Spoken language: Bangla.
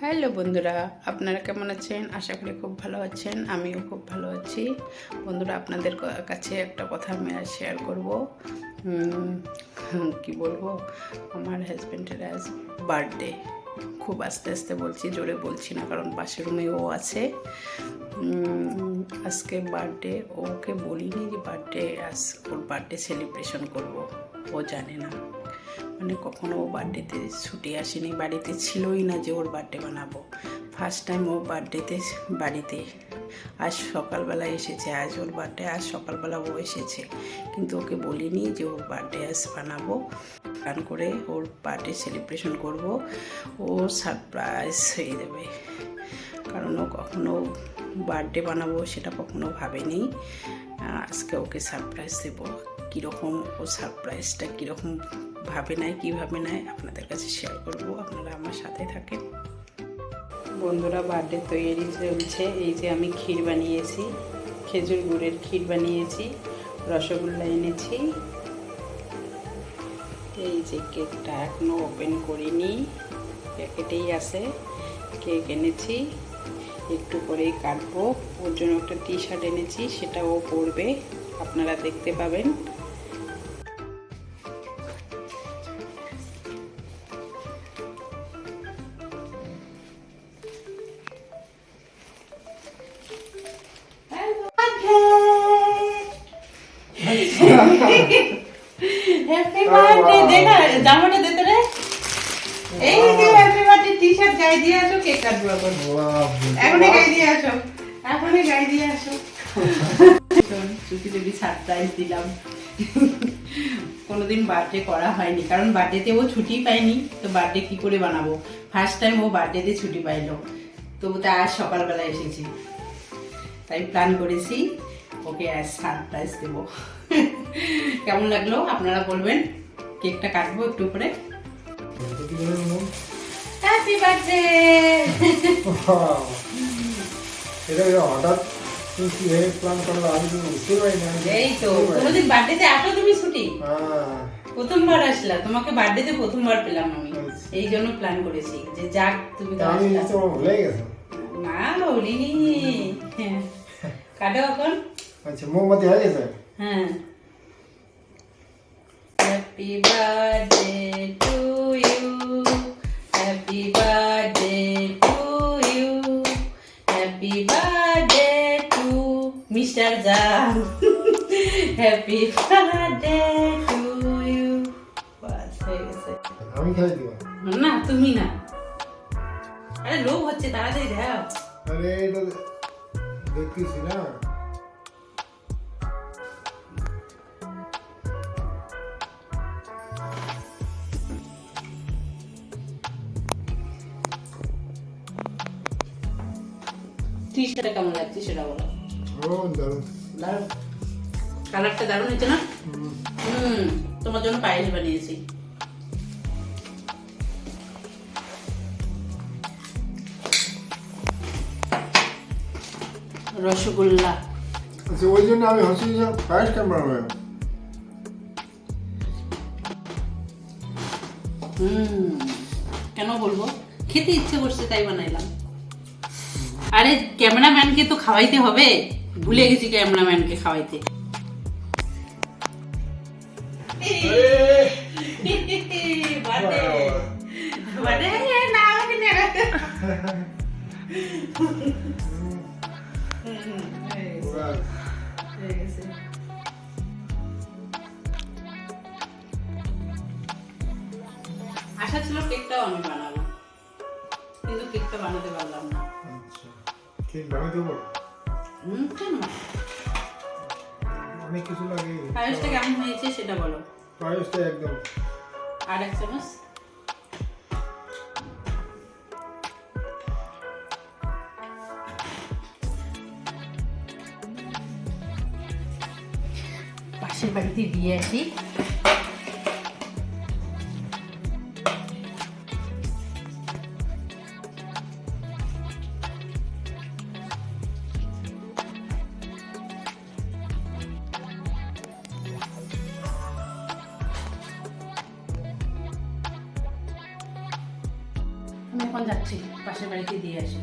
হ্যালো বন্ধুরা, আপনারা কেমন আছেন? আশা করি খুব ভালো আছেন। আমিও খুব ভালো আছি। বন্ধুরা, আপনাদের কাছে একটা কথা আমি শেয়ার করব। কি বলবো, আমার হাজব্যান্ডের আজ বার্থডে। খুব আস্তে আস্তে বলছি, জোরে বলছি না, কারণ পাশের রুমে ও আছে। আজকে বার্থডে। ওকে বলিনি যে ওর বার্থডে সেলিব্রেশন করব। ও জানে না, মানে কখনো ও বার্থডেতে ছুটি আসেনি, বাড়িতে ছিলই না যে ওর বার্থডে বানাবো। ফার্স্ট টাইম ও বার্থডেতে বাড়িতে আজ সকালবেলা এসেছে। আজ ওর বার্থডে, আজ সকালবেলা ও এসেছে, কিন্তু ওকে বলিনি যে ওর বার্থডে আজ বানাবো। প্ল্যান করে ওর বার্থডে সেলিব্রেশন করব। ও সারপ্রাইজ হয়ে যাবে, কারণ ও কখনো বার্থডে বানাবো সেটা কখনো ভাবেনি। আজকে ওকে সারপ্রাইজ দেবো। কীরকম ও সারপ্রাইজটা কীরকম কীভাবে নেয় আপনাদের কাছে শেয়ার করব। আপনারা আমার সাথে থাকেন। বন্ধুরা, বার্থডে তৈরি চলছে। এই যে আমি ক্ষীর বানিয়েছি, খেজুর গুড়ের ক্ষীর বানিয়েছি, রসগোল্লা এনেছি। এই যে কেকটা এখনও ওপেন করিনি, প্যাকেটেই আছে। কেক এনেছি, একটু পরেই কাটবো। ওর জন্য একটা টি শার্ট এনেছি, সেটা ও পরবে, আপনারা দেখতে পাবেন। Happy birthday. দেখা জামাটা দে তোরে। এই যে হ্যাপি বার্থডে টি শার্ট গায়ে দিয়ে আসো, কেক কাটবো এখন। এখনই গায়ে দিয়ে আসো, এখনই গায়ে দিয়ে আসো। চুটি দেবী সারপ্রাইজ দিলাম। কোনোদিন বার্থডে করা হয়নি, কারণ বার্থডেতে ও ছুটি পায়নি, তো বার্থডে কি করে বানাবো। ফার্স্ট টাইম ও বার্থডেতে ছুটি পাইলো, তো তা আজ সকালবেলা এসেছি, তাই প্ল্যান করেছি ওকে আজ সারপ্রাইজ দেবো। কেমন লাগলো আপনারা বলবেন। কেকটা কাটবো একটু করে। Happy birthday. এই তো কোনোদিন বার্থডেতে আসো তুমি ছুটি? প্রথমবার আসলা, তোমাকে বার্থডেতে প্রথমবার পেলাম আমি, এই জন্য প্ল্যান করেছি যে যাক তুমি তো না বলিনি। কাটো এখন। আচ্ছা, মোমবাতি হয়ে গেছে। হ্যাঁ। Happy birthday to you, happy birthday to you, happy birthday to mister Jaan, happy birthday to you. বাস হয়ে গেছে। আমি খাই দিব না, তুমি না। আরে লোভ হচ্ছে, তাড়াতাড়ি দাও। আরে এটা দেখতেছি না। টি-শার্টটা কেমন লাগছে সেটা বলো। দারুণ দারুণ, কালারটা দারুণ হয়েছে না? তোমার জন্য পায়েস বানিয়েছি। রসগোল্লা। আচ্ছা, ওই জন্য আমি হাসি পায়েস কেন বানাবো? কেন বলবো, খেতে ইচ্ছে করছে তাই বানাইলাম। আরে ক্যামেরাম্যানকে তো খাওয়াইতে হবে, ভুলে গেছি ক্যামেরাম্যানকে খাওয়াইতে। আশা ছিল কেকটাও আমি বানাবো, কিন্তু কেকটা বানাতে পারলাম না। আচ্ছা, কেক বানিয়ে দেবো। কেন? অনেক কিছু লাগে। পায়েসটা কেমন হয়েছে সেটা বলো। পায়েসটা একদম। আর এক চামচ। পাশের বাড়িতে দিয়ে আসি। আমি এখন যাচ্ছি পাশের বাড়িতে দিয়ে আসি।